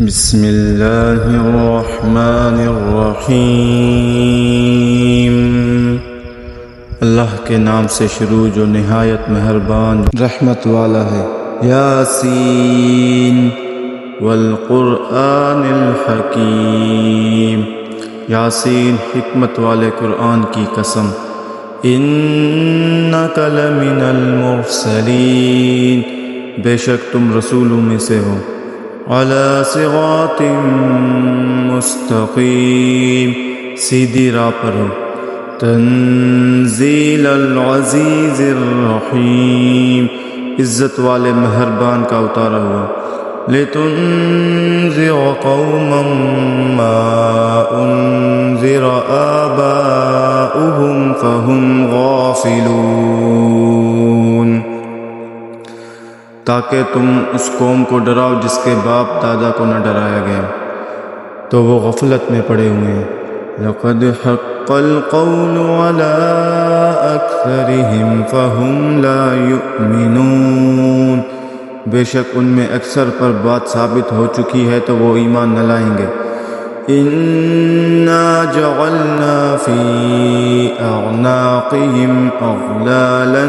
بسم اللہ الرحمن الرحیم۔ اللہ کے نام سے شروع جو نہایت مہربان رحمت والا ہے۔ یاسین والقرآن الحکیم، یاسین حکمت والے قرآن کی قسم۔ انک لمن المرسلین، بے شک تم رسولوں میں سے ہو۔ علی صراط مستقیم، سیدھی راہ پر ہو۔ تنزیل العزیز الرحیم، عزت والے مہربان کا اتارا ہوا۔ لتنذر قوما ما انذر آباؤهم فهم غافلون، تاکہ تم اس قوم کو ڈراؤ جس کے باپ دادا کو نہ ڈرایا گیا تو وہ غفلت میں پڑے ہوئے ہیں۔ لقد حق القول على اکثرهم فهم لا یؤمنون، بے شک ان میں اکثر پر بات ثابت ہو چکی ہے تو وہ ایمان نہ لائیں گے۔ انا جعلنا فی اعناقهم اغلالا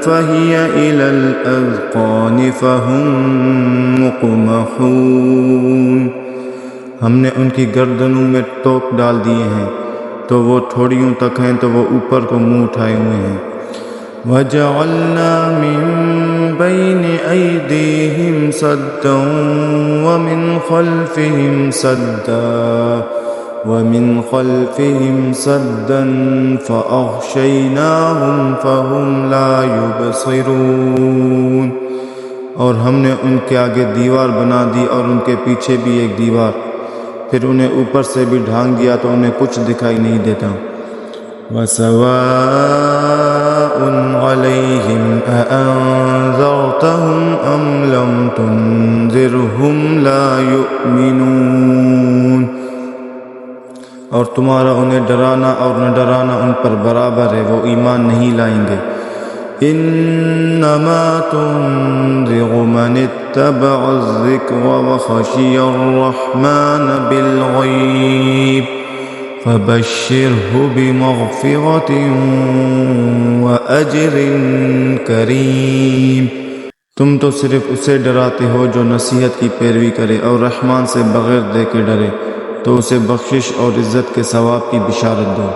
فہی الی الاذقان فهم مقمحون، ہم نے ان کی گردنوں میں توق ڈال دیے ہیں تو وہ ٹھوڑیوں تک ہیں تو وہ اوپر کو منہ اٹھائے ہوئے ہیں۔ وَجَعَلْنَا مِن بَيْنِ أَيْدِيهِمْ سَدًّا وَمِنْ خَلْفِهِمْ سَدًّا فَأَغْشَيْنَاهُمْ فَهُمْ لَا يُبْصِرُونَ، اور ہم نے ان کے آگے دیوار بنا دی اور ان کے پیچھے بھی ایک دیوار، پھر انہیں اوپر سے بھی ڈھانک دیا تو انہیں کچھ دکھائی نہیں دیتا۔ وَسَوَاءٌ عَلَيْهِمْ أَأَنذَرْتَهُمْ أَمْ لَمْ تُنذِرْهُمْ لَا يُؤْمِنُونَ، اور تمہارا انہیں ڈرانا اور نہ ڈرانا ان پر برابر ہے، وہ ایمان نہیں لائیں گے۔ انما تنذر من اتبع الذکر وخشی الرحمن بالغیب فبشرہ بمغفرۃ واجر کریم، تم تو صرف اسے ڈراتے ہو جو نصیحت کی پیروی کرے اور رحمان سے بغیر دیکھے ڈرے تو اسے بخشش اور عزت کے ثواب کی بشارت دو۔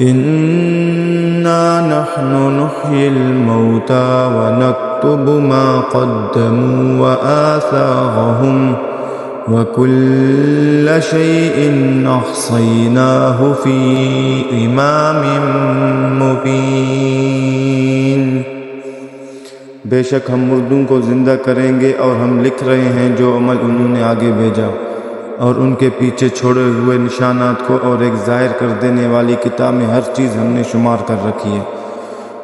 انا نحن نحیی الموتى ونکتب ما قدموا وآثارهم وكل شيء احصیناہ فی امام مبین، بے شک ہم مردوں کو زندہ کریں گے اور ہم لکھ رہے ہیں جو عمل انہوں نے آگے بھیجا، اور ان کے پیچھے چھوڑے ہوئے نشانات کو اور ایک ظاہر کر دینے والی کتاب میں ہر چیز ہم نے شمار کر رکھی ہے۔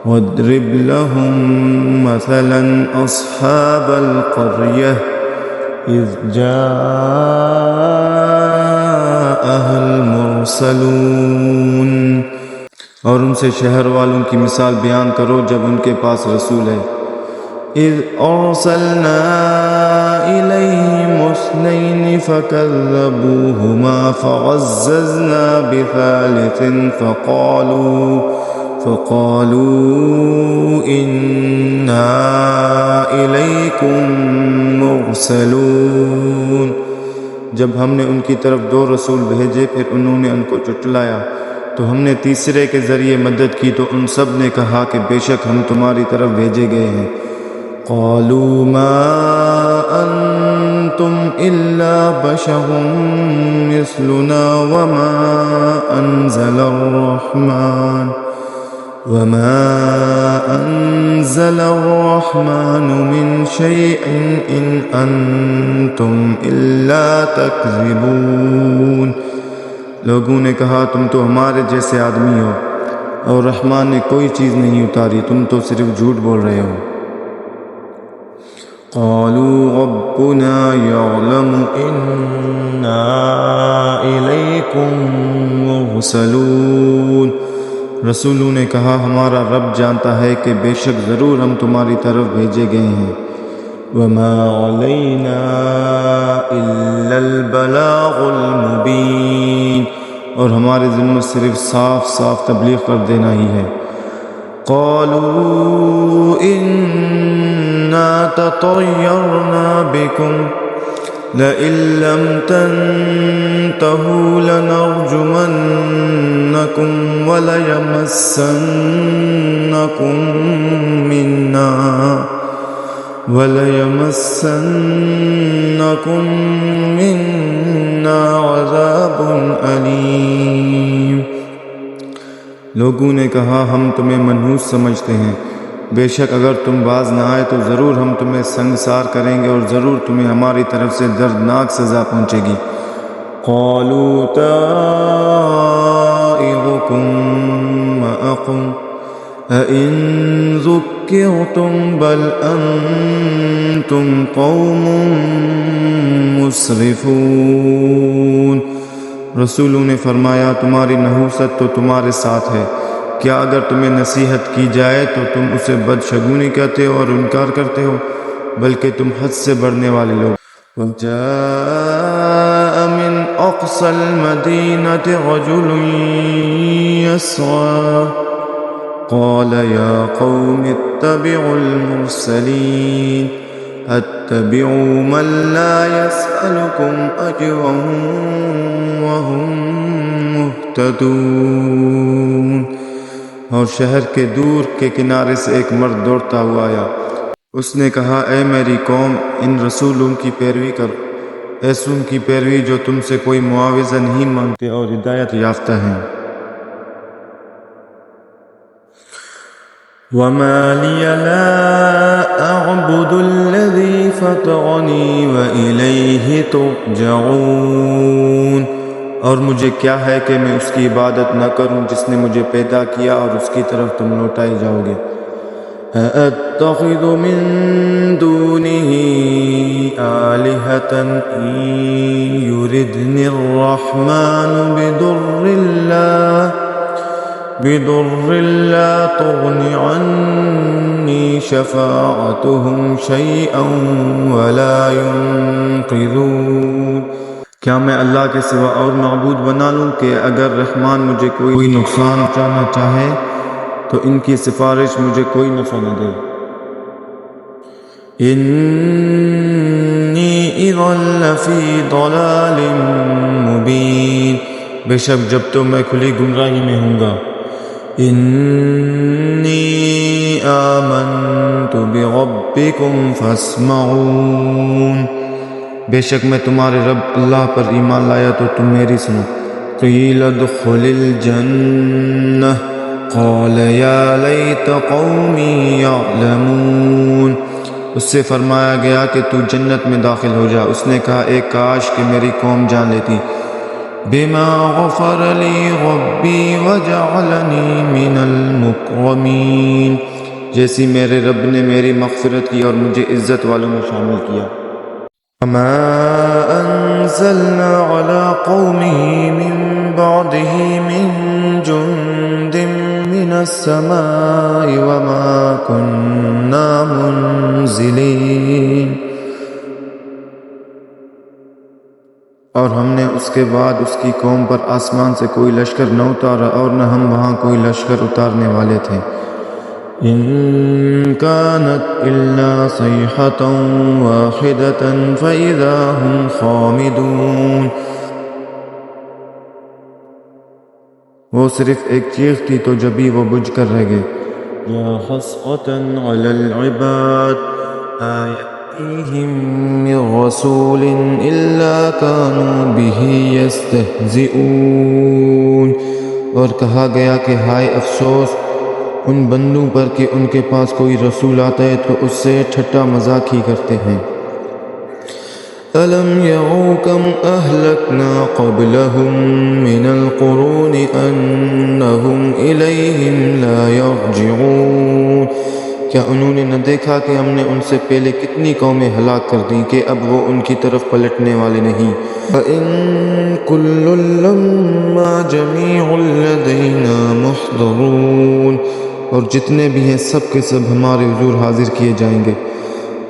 وَاضْرِبْ لَهُم مَّثَلًا أَصْحَابَ الْقَرْيَةِ إِذْ جَاءَهَا الْمُرْسَلُونَ، اور ان سے شہر والوں کی مثال بیان کرو جب ان کے پاس رسول ہے۔ اذ ارسلنا الیہم اثنین فکذبوہما فعززنا بثالث فقالوا انا الیکم مرسلون، جب ہم نے ان کی طرف دو رسول بھیجے پھر انہوں نے ان کو جھٹلایا تو ہم نے تیسرے کے ذریعے مدد کی تو ان سب نے کہا کہ بے شک ہم تمہاری طرف بھیجے گئے ہیں۔ قالوا ما انتم الا بشر مثلنا وما انزل الرحمن من شيء ان انتم الا تكذبون، لوگوں نے کہا تم تو ہمارے جیسے آدمی ہو اور رحمان نے کوئی چیز نہیں اتاری، تم تو صرف جھوٹ بول رہے ہو۔ قالوا ربنا يعلم إنا إليكم مرسلون، رسولوں نے کہا ہمارا رب جانتا ہے کہ بے شک ضرور ہم تمہاری طرف بھیجے گئے ہیں۔ وما علينا اور ہماری ذمہ صرف صاف صاف تبلیغ کر دینا ہی ہے۔ قالوا انا تطیرنا بکم لئن لم تنتهوا لنرجمنکم وليمسنكم منا عذاب علیم۔ لوگوں نے کہا ہم تمہیں منحوس سمجھتے ہیں، بے شک اگر تم باز نہ آئے تو ضرور ہم تمہیں سنگسار کریں گے اور ضرور تمہیں ہماری طرف سے دردناک سزا پہنچے گی۔ قالوا طائركم معكم أئن ذكرتم بل أنتم قوم مسرفون۔ رسولوں نے فرمایا تمہاری نحوست تو تمہارے ساتھ ہے، کیا اگر تمہیں نصیحت کی جائے تو تم اسے بدشگونی کہتے ہو اور انکار کرتے ہو، بلکہ تم حد سے بڑھنے والے لوگ۔ وجاء من أقصى المدينة رجل يسعى قال يا قوم اتبعوا المرسلين اتبعوا من لا يسألكم أجرا وهم مهتدون۔ اور شہر کے دور کے کنارے سے ایک مرد دوڑتا ہوا آیا، اس نے کہا اے میری قوم، ان رسولوں کی پیروی کرو، ایسوں کی پیروی جو تم سے کوئی معاوضہ نہیں مانگتے اور ہدایت یافتہ ہیں۔ وما لي لا أعبد الذي فطرني وإليه ترجعون۔ اور مجھے کیا ہے کہ میں اس کی عبادت نہ کروں جس نے مجھے پیدا کیا اور اس کی طرف تم لوٹائے جاؤ گے۔ أَأَتَّخِذُ مِن دُونِهِ آلِهَةً إِن يُرِدْنِ الرَّحْمَنُ بِضُرٍّ لَّا تُغْنِ عَنِّي شَفَاعَتُهُمْ شَيْئًا وَلَا يُنقِذُونَ۔ کیا میں اللہ کے سوا اور معبود بنا لوں کہ اگر رحمان مجھے کوئی نقصان پہنچانا چاہے تو ان کی سفارش مجھے کوئی نفع نہ دے۔ انی اذا لفی ضلال مبین، بے شک جب تو میں کھلی گمراہی میں ہوں گا۔ انی آمنت بربکم فاسمعون، بے شک میں تمہارے رب اللہ پر ایمان لایا تو تم میری سنو۔ قیل ادخل الجنہ قال یا لیت قومی یعلمون، اس سے فرمایا گیا کہ تو جنت میں داخل ہو جا۔ اس نے کہا اے کاش کہ میری قوم جان لیتی۔ بما غفر لی ربی وجعلنی من المکرمین، جیسی میرے رب نے میری مغفرت کی اور مجھے عزت والوں میں شامل کیا۔ وما انزلنا على قومه من بعده من جند من السماء وما كنا منزلين، اور ہم نے اس کے بعد اس کی قوم پر آسمان سے کوئی لشکر نہ اتارا اور نہ ہم وہاں کوئی لشکر اتارنے والے تھے۔ ان كانت الا صيحة واحدة فإذا هم خامدون، وہ صرف ایک چیخ تھی تو جبھی وہ بجھ کر رہ گئے۔ یا حسرة على العباد آیاتهم من رسول الا كانوا به يستهزئون، اور کہا گیا کہ ہائے افسوس ان بندوں پر کہ ان کے پاس کوئی رسول آتا ہے تو اس سے ٹھٹا مذاق ہی کرتے ہیں۔ أَلَمْ يَرَوْا كَمْ أَهْلَكْنَا قَبْلَهُمْ مِنَ الْقُرُونِ أَنَّهُمْ إِلَيْهِمْ لَا يَرْجِعُونَ، کیا انہوں نے نہ دیکھا کہ ہم نے ان سے پہلے کتنی قومیں ہلاک کر دیں کہ اب وہ ان کی طرف پلٹنے والے نہیں۔ وَإِن كُلٌّ لَّمَّا جَمِيعٌ لَّدَيْنَا مُحْضَرُونَ، اور جتنے بھی ہیں سب کے سب ہمارے حضور حاضر کیے جائیں گے۔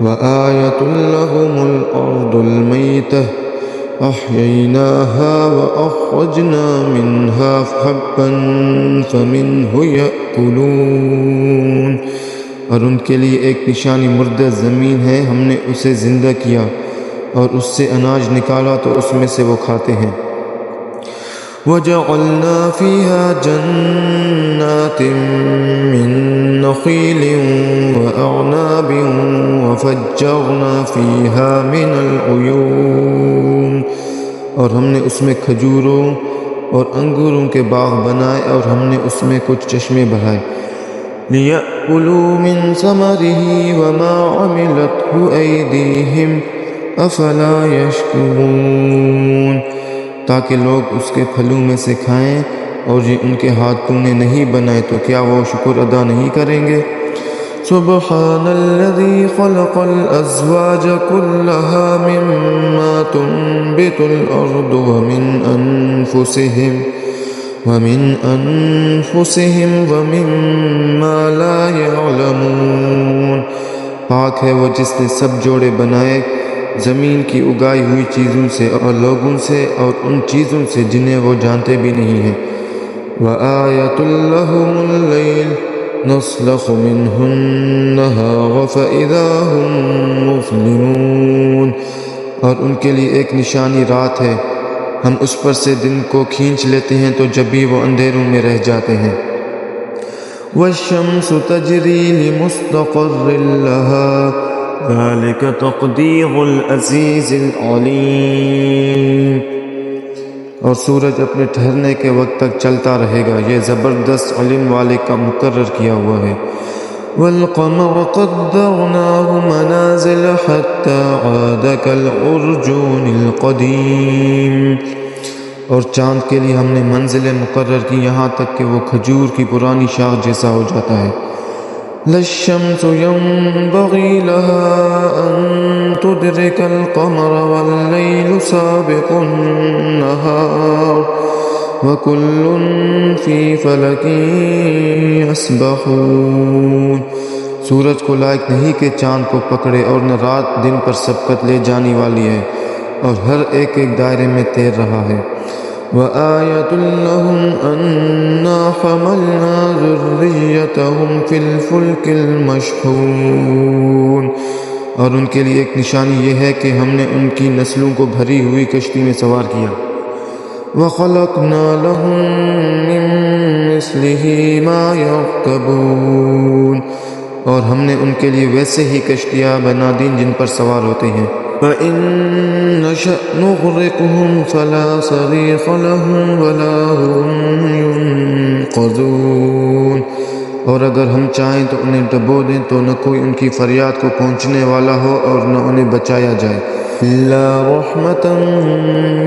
وَآیَةٌ لَّهُمُ الْأَرْضُ الْمَيْتَةُ، أحييناها وأخرجنا منها حبا فمنه يأكلون، اور ان کے لیے ایک نشانی مردہ زمین ہے، ہم نے اسے زندہ کیا اور اس سے اناج نکالا تو اس میں سے وہ کھاتے ہیں۔ وَجَعَلْنَا فِيهَا جَنَّاتٍ مِّن نَخِيلٍ وَأَعْنَابٍ وَفَجَّرْنَا فِيهَا مِنَ الْعُيُونِ، اور ہم نے اس میں کھجوروں اور انگوروں کے باغ بنائے اور ہم نے اس میں کچھ چشمے بہائے۔ لِيَأْكُلُوا مِن ثَمَرِهِ وَمَا عَمِلَتْهُ أَيْدِيهِمْ أَفَلَا يَشْكُرُونَ، تاکہ لوگ اس کے پھلوں میں سے کھائیں، اور یہ ان کے ہاتھوں نے نہیں بنائے تو کیا وہ شکر ادا نہیں کریں گے؟ سبحان الذي خلق الأزواج كلها مما تنبت الأرض ومن أنفسهم ومما لا يعلمون، پاک ہے وہ جس نے سب جوڑے بنائے زمین کی اگائی ہوئی چیزوں سے اور لوگوں سے اور ان چیزوں سے جنہیں وہ جانتے بھی نہیں ہیں۔ وَآيَةٌ لَهُمُ اللَّيْلُ نَسْلَخُ مِنْهُ النَّهَارَ فَإِذَا هُمْ مُظْلِمُونَ، اور ان کے لیے ایک نشانی رات ہے، ہم اس پر سے دن کو کھینچ لیتے ہیں تو جب بھی وہ اندھیروں میں رہ جاتے ہیں۔ وَالشَّمْسُ تَجْرِي لِمُسْتَقَرٍّ لَهَا ذَلِكَ تَقْدِيرُ الْعَزِيزِ الْعَلِيمِ، اور سورج اپنے ٹھہرنے کے وقت تک چلتا رہے گا، یہ زبردست علم والے کا مقرر کیا ہوا ہے۔ وَالْقَمَرَ قَدَّرْنَاهُ مَنَازِلَ حَتَّى عَادَ كَالْعُرْجُونِ الْقَدِيمِ، اور چاند کے لیے ہم نے منزلیں مقرر کی یہاں تک کہ وہ کھجور کی پرانی شاخ جیسا ہو جاتا ہے۔ لَلشَّمْسُ يَنبَغِي لَهَا أَن تُدْرِكَ الْقَمَرَ وَاللَّيْلُ سَابِقُ النَّهَارِ وَكُلٌّ فِي فَلَكٍ يَسْبَحُونَ، سورج کو لائق نہیں کہ چاند کو پکڑے، اور نہ رات دن پر سبقت لے جانے والی ہے، اور ہر ایک ایک دائرے میں تیر رہا ہے۔ وَآيَةٌ لَهُمْ أَنَّا حَمَلْنَا ذُرِّيَّتَهُمْ فِي الْفُلْكِ الْمَشْحُونِ، اور ان کے لیے ایک نشانی یہ ہے کہ ہم نے ان کی نسلوں کو بھری ہوئی کشتی میں سوار کیا۔ وَخَلَقْنَا لَهُم مِّن مِّثْلِهِ مَا يَرْكَبُونَ، اور ہم نے ان کے لیے ویسے ہی کشتیاں بنا دیں جن پر سوار ہوتے ہیں۔ فَإِن نَّشَأْ نُغْرِقْهُمْ فَلَا صَرِيخَ لَهُمْ وَلَا هُمْ يُنقَذُونَ، اور اگر ہم چاہیں تو انہیں ڈبو دیں تو نہ کوئی ان کی فریاد کو پہنچنے والا ہو اور نہ انہیں بچایا جائے۔ إِلَّا رَحْمَةً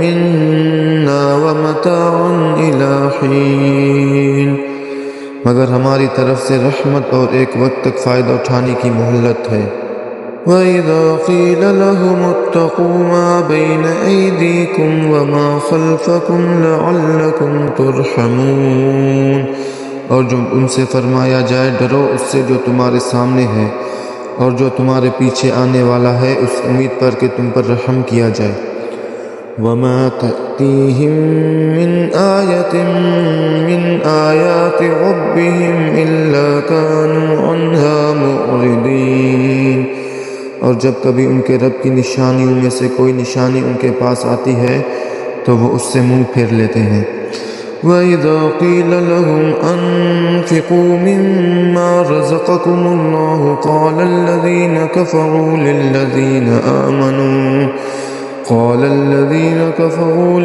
مِّنَّا وَمَتَاعًا إِلَىٰ حِينٍ، مگر ہماری طرف سے رحمت اور ایک وقت تک فائدہ اٹھانے کی مہلت ہے۔ وَإِذَا قِيلَ لَهُمُ اتَّقُوا مَا بَيْنَ أَيْدِيكُمْ وَمَا خَلْفَكُمْ لَعَلَّكُمْ تُرْحَمُونَ، اور جو ان سے فرمایا جائے ڈرو اس سے جو تمہارے سامنے ہے اور جو تمہارے پیچھے آنے والا ہے، اس امید پر کہ تم پر رحم کیا جائے۔ وَمَا تَأْتِيهِم مِّنْ آيَةٍ مِّنْ آيَاتِ رَبِّهِمْ إِلَّا كَانُوا عَنْهَا مُعْرِضِينَ، اور جب کبھی ان کے رب کی نشانیوں میں سے کوئی نشانی ان کے پاس آتی ہے تو وہ اس سے منہ پھیر لیتے ہیں۔ وَإِذَا قِيلَ لَهُمْ أَنفِقُوا مِمَّا رَزَقَكُمُ اللَّهُ قَالَ الَّذِينَ كَفَرُوا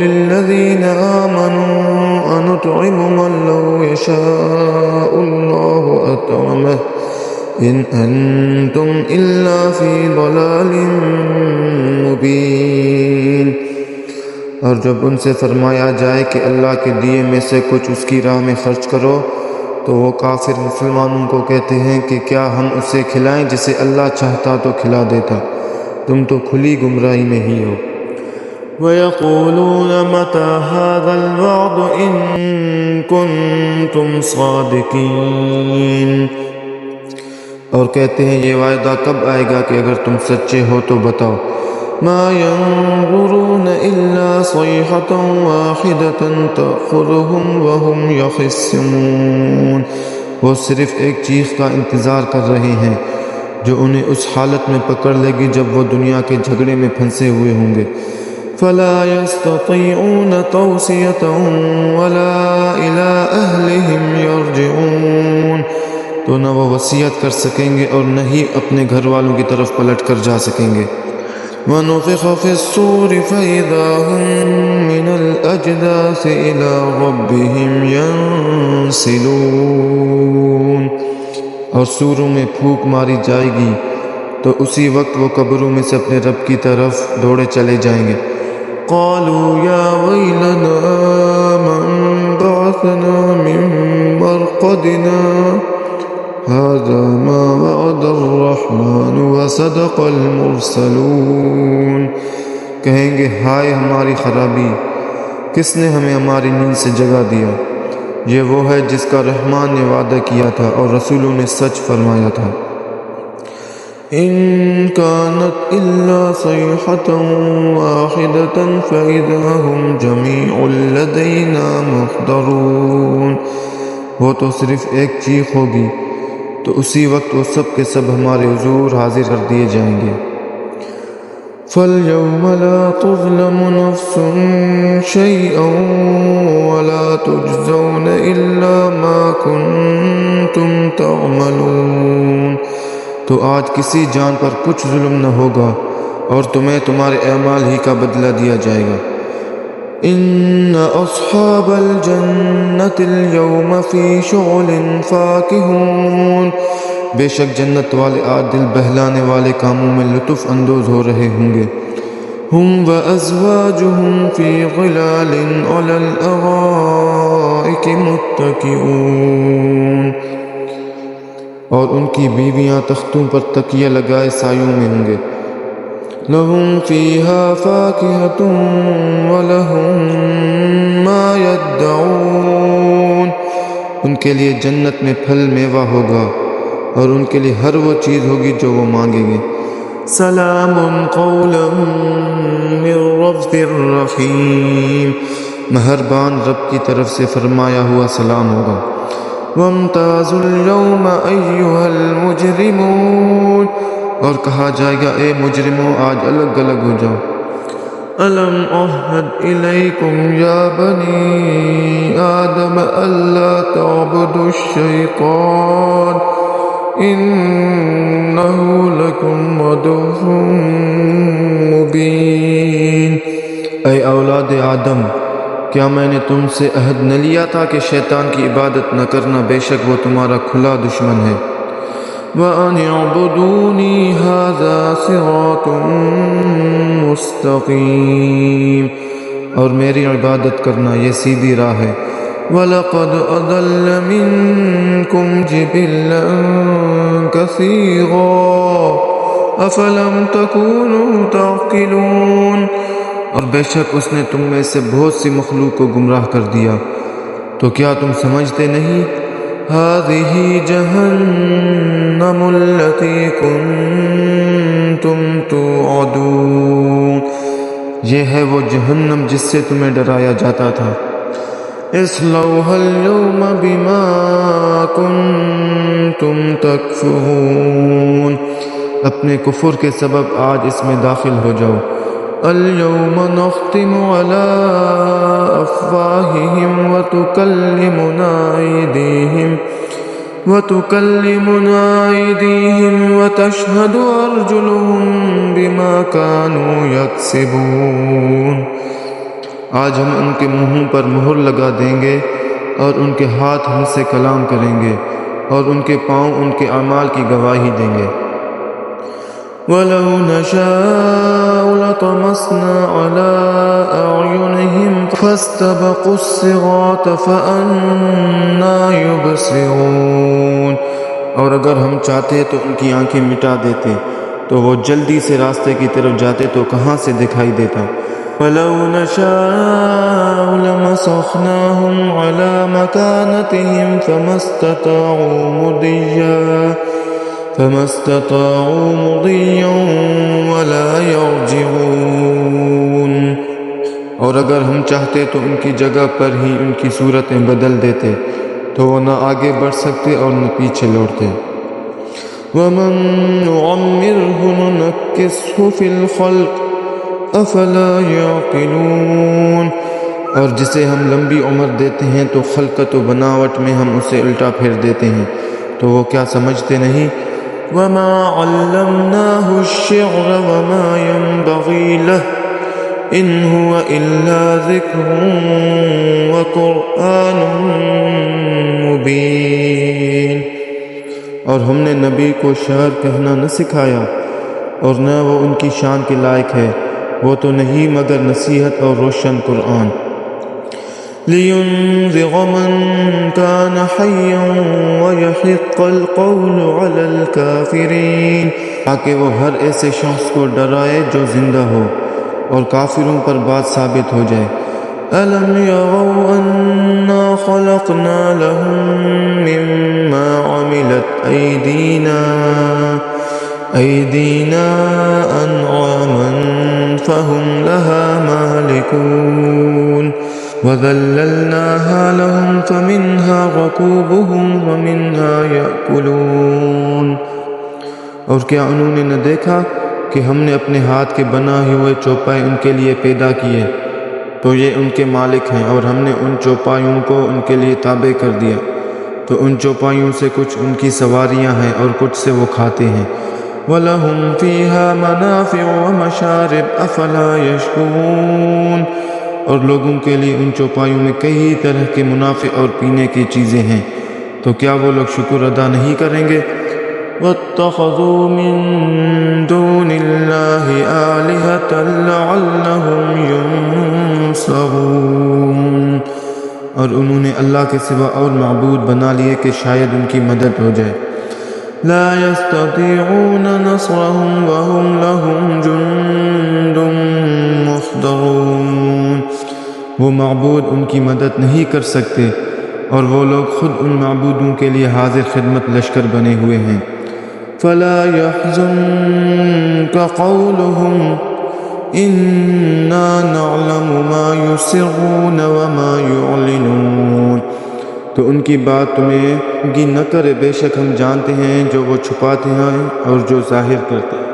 لِلَّذِينَ آمَنُوا أَنُطْعِمُ مَن لَّوْ يَشَاءُ اللَّهُ أَطْعَمَهُ إِنْ أَنتُمْ إِلَّا فِي ضَلَالٍ مُّبِينٍ، اور جب ان سے فرمایا جائے کہ اللہ کے دیے میں سے کچھ اس کی راہ میں خرچ کرو تو وہ کافر مسلمانوں کو کہتے ہیں کہ کیا ہم اسے کھلائیں جسے اللہ چاہتا تو کھلا دیتا، تم تو کھلی گمراہی میں ہی ہو۔ وَيَقُولُونَ مَتَىٰ هَٰذَا الْوَعْدُ إِن كُنتُمْ صَادِقِينَ، اور کہتے ہیں یہ وعدہ کب آئے گا کہ اگر تم سچے ہو تو بتاؤ۔ ما ينظرون إلا صيحة واحدة تأخذهم وهم يخصمون. وہ صرف ایک چیخ کا انتظار کر رہے ہیں جو انہیں اس حالت میں پکڑ لے گی جب وہ دنیا کے جھگڑے میں پھنسے ہوئے ہوں گے. فلا يستطيعون توصية ولا إلى أهلهم يرجعون. تو نہ وہ وصیت کر سکیں گے اور نہ ہی اپنے گھر والوں کی طرف پلٹ کر جا سکیں گے. وَنُفِخَ فِي الصُّورِ فَإِذَا هُم مِّنَ الْأَجْدَاثِ إِلَىٰ رَبِّهِمْ يَنسِلُونَ. اور سوروں میں پھونک ماری جائے گی تو اسی وقت وہ قبروں میں سے اپنے رب کی طرف دوڑے چلے جائیں گے. قالوا يا ويلنا من بعثنا من مرقدنا هذا ما وعد الرحمن وصدق المرسلون. کہیں گے ہائے ہماری خرابی، کس نے ہمیں ہماری نیند سے جگا دیا؟ یہ وہ ہے جس کا رحمان نے وعدہ کیا تھا اور رسولوں نے سچ فرمایا تھا. إن كانت إلا صيحة واحدة فإذا هم جميع لدينا محضرون. وہ تو صرف ایک چیخ ہوگی تو اسی وقت وہ سب کے سب ہمارے حضور حاضر کر دیے جائیں گے. فَالْيَوْمَ لَا تُظْلَمُ نَفْسٌ شَيْئًا وَلَا تُجْزَوْنَ إِلَّا مَا كُنتُمْ تَعْمَلُونَ. تو آج کسی جان پر کچھ ظلم نہ ہوگا اور تمہیں تمہارے اعمال ہی کا بدلہ دیا جائے گا. ان اصحاب الجنت اليوم فی شغل فاکہون. بے شک جنت والے آج دل بہلانے والے کاموں میں لطف اندوز ہو رہے ہوں گے. ہم وازواجہم فی ظلال علی الارائک متکئون. اور ان کی بیویاں تختوں پر تکیہ لگائے سایوں میں ہوں گے. لہم فیہا فاکہۃ ولہم ما یدعون. ان کے لیے جنت میں پھل میوہ ہوگا اور ان کے لیے ہر وہ چیز ہوگی جو وہ مانگیں گے. سلام قولا من رب الرحیم. مہربان رب کی طرف سے فرمایا ہوا سلام ہوگا. وَامْتَازُوا الْيَوْمَ أَيُّهَا الْمُجْرِمُونَ. اور کہا جائے گا اے مجرموں آج الگ الگ ہو جاؤ. أَلَمْ أَعْهَدْ إِلَيْكُمْ يَا بَنِي آدَمَ أَلَّا تَعْبُدُوا الشَّيْطَانَ إِنَّهُ لَكُمْ عَدُوٌّ مُّبِينٌ. اے اولاد آدم، کیا میں نے تم سے عہد نہ لیا تھا کہ شیطان کی عبادت نہ کرنا؟ بے شک وہ تمہارا کھلا دشمن ہے. وَأَنِ اعْبُدُونِي هَذَا صِرَاطٌ مُسْتَقِيمٌ. اور میری عبادت کرنا یہ سیدھی راہ ہے. وَلَقَدْ أَضَلَّ مِنْكُمْ جِبِلًّا كَثِيرًا أَفَلَمْ تَكُونُوا تَعْقِلُونَ. اور بے شک اس نے تم میں سے بہت سی مخلوق کو گمراہ کر دیا، تو کیا تم سمجھتے نہیں؟ هَذِهِ جَهَنَّمُ الَّتِي كُنْتُمْ تُوعَدُونَ. یہ ہے وہ جہنم جس سے تمہیں ڈرایا جاتا تھا. اصْلَوْهَا الْيَوْمَ بِمَا كُنْتُمْ تَكْفُرُونَ. اپنے کفر کے سبب آج اس میں داخل ہو جاؤ. اليوم نختم على أفواههم وتكلمنا أيديهم وتشهد أرجلهم بما كانوا يكسبون. آج ہم ان کے منہوں پر مہر لگا دیں گے اور ان کے ہاتھ ہم سے کلام کریں گے اور ان کے پاؤں ان کے اعمال کی گواہی دیں گے. وَلَوْ نَشَاءُ لَطَمَسْنَا عَلَىٰ أَعْيُنِهِمْ فَاسْتَبَقُوا الصِّرَاطَ فَأَنَّىٰ يُبْصِرُونَ. اور اگر ہم چاہتے تو ان کی آنکھیں مٹا دیتے تو وہ جلدی سے راستے کی طرف جاتے تو کہاں سے دکھائی دیتا. وَلَوْ نَشَاءُ لَمَسَخْنَاهُمْ عَلَىٰ مَكَانَتِهِمْ فَمَا اسْتَطَاعُوا مُضِيًّا فما استطاعوا مضيا ولا يرجعون۔ اور اگر ہم چاہتے تو ان کی جگہ پر ہی ان کی صورتیں بدل دیتے، تو وہ نہ آگے بڑھ سکتے اور نہ پیچھے لوٹتے۔ وَمَن نُعَمِّرْهُ نُنَكِّسْهُ فِي الْخَلْقِ أَفَلَا يَعْقِلُونَ۔ اور جسے ہم لمبی عمر دیتے ہیں تو خلقت و بناوٹ میں ہم اسے الٹا پھیر دیتے ہیں، تو وہ کیا سمجھتے نہیں؟ وَمَا عَلَّمْنَاهُ الشِّعْرَ وَمَا يَنبَغِي لَهُ إِنْ هُوَ إِلَّا ذِكْرٌ وَقُرْآنٌ مُبِينٌ۔ اور ہم نے نبی کو شعر کہنا نہ سکھایا، اور نہ وہ ان کی شان کے لائق ہے، وہ تو نہیں مگر نصیحت اور روشن قرآن۔ لِيُنذِرَ مَن كَانَ حَيًّا وَيَحِقَّ الْقَوْلُ عَلَى الْكَافِرِينَ، تاکہ وہ ہر ایسے شخص کو ڈرائے جو زندہ ہو، اور کافروں پر بات ثابت ہو جائے۔ أَلَمْ يَرَوْا أَنَّا خَلَقْنَا لَهُم مِّمَّا عَمِلَتْ أَيْدِينَا أَنْعَامًا فَهُمْ لَهَا مَالِكُونَ وَذَلَّلْنَاهَا لَهُمْ فَمِنْهَا رَكُوبُهُمْ وَمِنْهَا يَأْكُلُونَ۔ اور کیا انہوں نے نہ دیکھا کہ ہم نے اپنے ہاتھ کے بنائے ہوئے چوپائے ان کے لیے پیدا کیے، تو یہ ان کے مالک ہیں، اور ہم نے ان چوپایوں کو ان کے لیے تابع کر دیا، تو ان چوپایوں سے کچھ ان کی سواریاں ہیں اور کچھ سے وہ کھاتے ہیں۔ وَلَهُمْ فِيهَا مَنَافِعُ وَمَشَارِبُ أَفَلَا يَشْكُرُونَ۔ اور لوگوں کے لیے ان چوپایوں میں کئی طرح کے منافع اور پینے کی چیزیں ہیں، تو کیا وہ لوگ شکر ادا نہیں کریں گے؟ وَاتَّخَذُوا مِن دُونِ اللَّهِ آلِهَةً لَعَلَّهُمْ يُنصَرُونَ۔ اور انہوں نے اللہ کے سوا اور معبود بنا لیے کہ شاید ان کی مدد ہو جائے۔ لا يستطيعون نصرهم وهم لهم جند محضرون۔ وہ معبود ان کی مدد نہیں کر سکتے، اور وہ لوگ خود ان معبودوں کے لیے حاضر خدمت لشکر بنے ہوئے ہیں۔ فلا يحزنك قولهم إنا نعلم ما يسرون وما يعلنون۔ تو ان کی بات تمہیں گی نہ کرے، بے شک ہم جانتے ہیں جو وہ چھپاتے ہیں اور جو ظاہر کرتے ہیں۔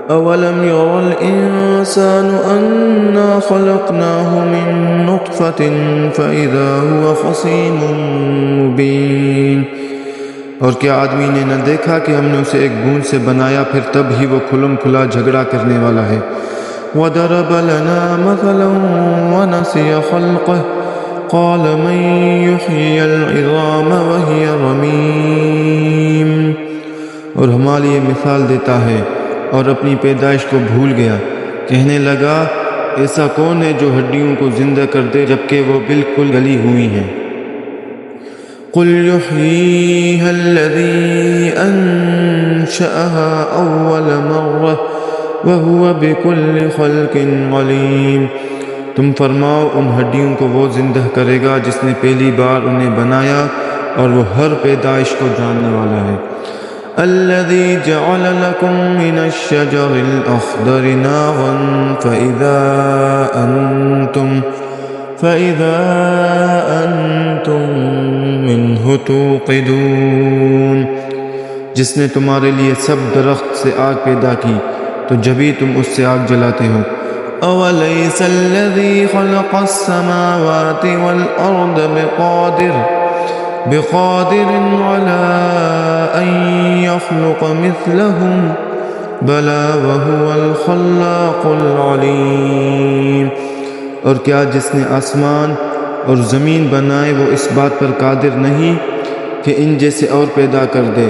أَوَلَمْ يَرَ الْإِنسَانُ أَنَّا خَلَقْنَاهُ مِن نُّطْفَةٍ فَإِذَا هُوَ خَصِيمٌ مُّبِينٌ۔ اور کیا آدمی نے نہ دیکھا کہ ہم نے اسے ایک بوند سے بنایا، پھر تب ہی وہ کھلم کھلا جھگڑا کرنے والا ہے۔ وَضَرَبَ لَنَا مَثَلًا وَنَسِيَ خَلْقَهُ قَالَ مَن يُحْيِي الْعِظَامَ وَهِيَ رَمِيمٌ۔ اور ہمارے لیے مثال دیتا ہے اور اپنی پیدائش کو بھول گیا، کہنے لگا ایسا کون ہے جو ہڈیوں کو زندہ کر دے جبکہ وہ بالکل گلی ہوئی ہیں۔ قُلْ يُحْيِيهَا الَّذِي أَنشَأَهَا أَوَّلَ مَرَّةٍ وَهُوَ بِكُلِّ خَلْقٍ عَلِيمٌ۔ تم فرماؤ ان ہڈیوں کو وہ زندہ کرے گا جس نے پہلی بار انہیں بنایا، اور وہ ہر پیدائش کو جاننے والا ہے۔ الَّذِي جَعَلَ لَكُم مِّنَ الشَّجَرِ الْأَخْضَرِ نَارًا فَإِذَا أَنتُم مِّنْهُ تُوقِدُونَ۔ جس نے تمہارے لیے سب درخت سے آگ پیدا کی، تو جبھی تم اس سے آگ جلاتے ہو۔ أَوَلَيْسَ الَّذِي خَلَقَ السَّمَاوَاتِ وَالْأَرْضَ بِقَادِرٍ عَلَىٰ أَن يَخْلُقَ مِثْلَهُم بَلَىٰ وَهُوَ الْخَلَّاقُ الْعَلِيمُ۔ اور کیا جس نے آسمان اور زمین بنائے وہ اس بات پر قادر نہیں کہ ان جیسے اور پیدا کر دے؟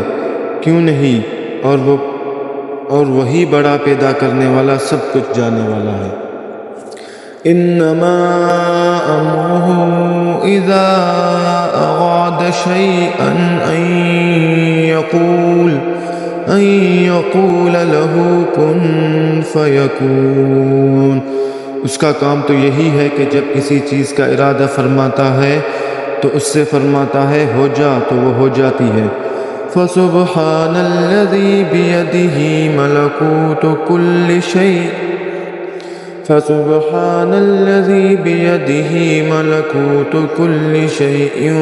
کیوں نہیں، اور وہی بڑا پیدا کرنے والا سب کچھ جاننے والا ہے۔ انما امره اذا اراد شيئا ان يقول له كن فيكون۔ اس کا کام تو یہی ہے کہ جب کسی چیز کا ارادہ فرماتا ہے تو اس سے فرماتا ہے ہو جا، تو وہ ہو جاتی ہے۔ فسبحان الذي بيده ملكوت كل شيء فسبحان الذي بيده ملكوت كل شيء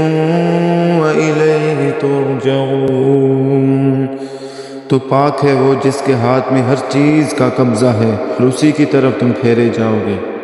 وإليه ترجعون۔ تو پاک ہے وہ جس کے ہاتھ میں ہر چیز کا قبضہ ہے اور اسی کی طرف تم پھیرے جاؤ گے۔